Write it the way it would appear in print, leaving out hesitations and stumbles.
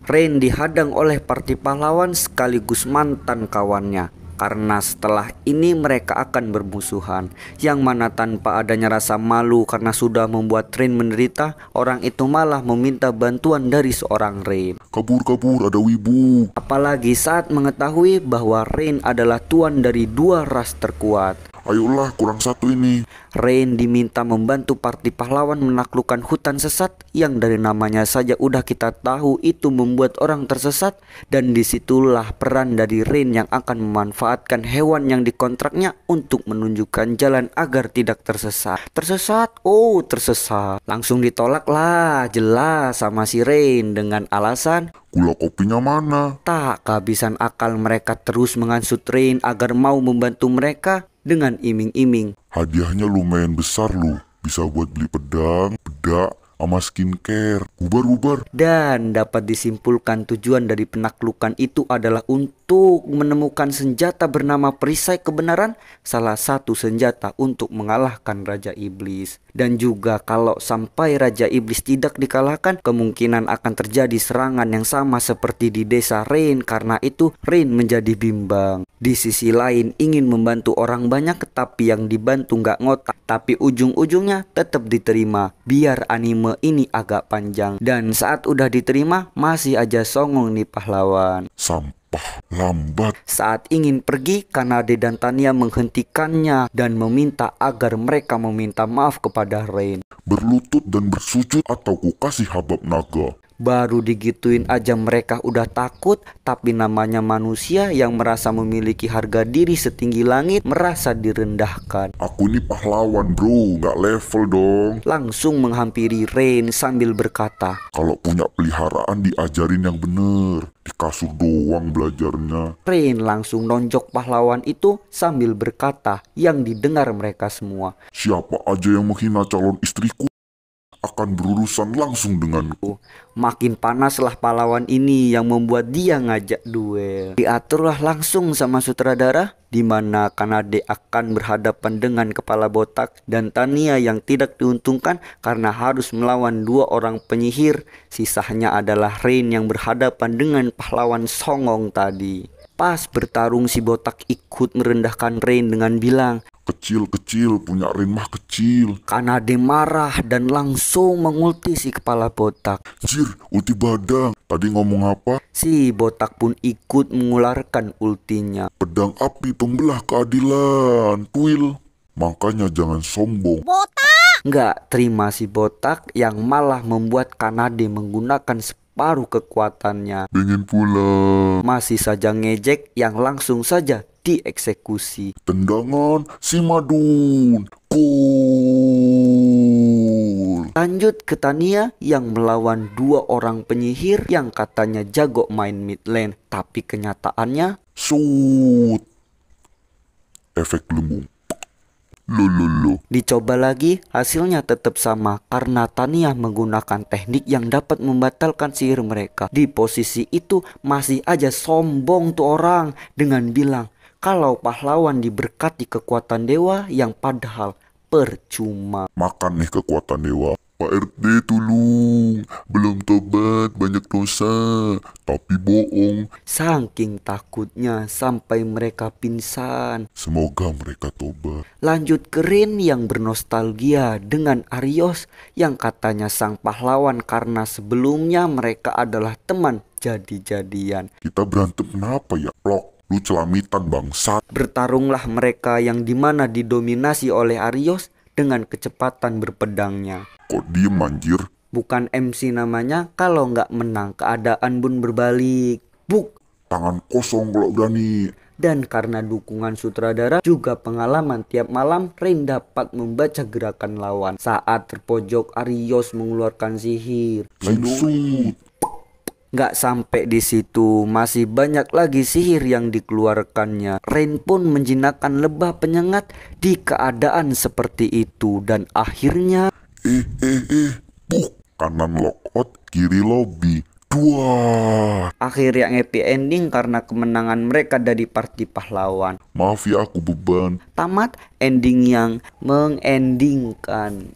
Rain dihadang oleh parti pahlawan sekaligus mantan kawannya. Karena setelah ini mereka akan bermusuhan, yang mana tanpa adanya rasa malu karena sudah membuat Rain menderita, orang itu malah meminta bantuan dari seorang Rain. Kabur kabur, ada wibu. Apalagi saat mengetahui bahwa Rain adalah tuan dari dua ras terkuat. Ayolah, kurang satu ini. Rain diminta membantu parti pahlawan menaklukkan hutan sesat yang dari namanya saja udah kita tahu itu membuat orang tersesat, dan disitulah peran dari Rain yang akan memanfaatkan hewan yang dikontraknya untuk menunjukkan jalan agar tidak tersesat. Tersesat. Langsung ditolak lah, jelas sama si Rain dengan alasan Gula kopinya mana? tak kehabisan akal mereka terus menghasut Rain agar mau membantu mereka dengan iming-iming. Hadiahnya lumayan besar lu. Bisa buat beli pedang, bedak, sama skincare. Bubar. Dan dapat disimpulkan tujuan dari penaklukan itu adalah untuk menemukan senjata bernama perisai kebenaran, salah satu senjata untuk mengalahkan Raja Iblis. Dan juga kalau sampai Raja Iblis tidak dikalahkan, kemungkinan akan terjadi serangan yang sama seperti di desa Rain. Karena itu Rain menjadi bimbang. Di sisi lain ingin membantu orang banyak, tapi yang dibantu nggak ngotak, tapi ujung-ujungnya tetap diterima biar anime ini agak panjang. Dan saat udah diterima masih aja songong nih pahlawan. Sampah, lambat. Saat ingin pergi, Kanade dan Tania menghentikannya dan meminta agar mereka meminta maaf kepada Rain. Berlutut dan bersujud atau ku kasih habab naga. Baru digituin aja mereka udah takut, tapi namanya manusia yang merasa memiliki harga diri setinggi langit merasa direndahkan. Aku ini pahlawan bro, gak level dong. Langsung menghampiri Rain sambil berkata, Kalau punya peliharaan diajarin yang bener. Di kasur doang belajarnya. Rain langsung nonjok pahlawan itu sambil berkata yang didengar mereka semua, Siapa aja yang menghina calon istriku akan berurusan langsung denganku. makin panaslah pahlawan ini yang membuat dia ngajak duel. Diaturlah langsung sama sutradara, di mana Kanade akan berhadapan dengan kepala botak dan Tania yang tidak diuntungkan karena harus melawan dua orang penyihir. Sisanya adalah Rain yang berhadapan dengan pahlawan songong tadi. Pas bertarung si botak ikut merendahkan Rain dengan bilang, Kecil, punya Rain mah kecil. Kanade marah dan langsung mengulti si kepala botak. Jir, ulti badang. Tadi ngomong apa? Si botak pun ikut mengeluarkan ultinya. Pedang api pembelah keadilan. Tuil. Makanya jangan sombong. Nggak terima si botak yang malah membuat Kanade menggunakan separuh kekuatannya. Pengen pulang. Masih saja ngejek yang langsung saja dieksekusi. Tendangan si Madun. Cool. Lanjut ke Tania yang melawan dua orang penyihir yang katanya jago main mid lane, tapi kenyataannya Shoot. Efek gelembung. Lololo. dicoba lagi, hasilnya tetap sama karena Tania menggunakan teknik yang dapat membatalkan sihir mereka. Di posisi itu masih aja sombong tuh orang dengan bilang kalau pahlawan diberkati kekuatan dewa yang padahal percuma. Makan nih kekuatan dewa. Pak RT tolong. Belum tobat, banyak dosa. Tapi bohong. Saking takutnya sampai mereka pingsan. Semoga mereka tobat. Lanjut ke Rain yang bernostalgia dengan Arios yang katanya sang pahlawan karena sebelumnya mereka adalah teman jadi-jadian. Kita berantem kenapa ya? Plok, lu celamitan bangsat. Bertarunglah mereka yang dimana didominasi oleh Arios dengan kecepatan berpedangnya. Kok diem anjir? Bukan MC namanya, kalau nggak menang keadaan pun berbalik. Buk. Tangan kosong kalau berani. Dan karena dukungan sutradara juga pengalaman tiap malam, Rain dapat membaca gerakan lawan. Saat terpojok, Arios mengeluarkan sihir. Shoot. Nggak sampai di situ, masih banyak lagi sihir yang dikeluarkannya. Rain pun menjinakkan lebah penyengat di keadaan seperti itu. Dan akhirnya Buk. Kanan lockout, kiri lobby. Dua. akhir yang happy ending karena kemenangan mereka dari parti pahlawan. Maaf ya aku beban. Tamat ending yang mengendingkan.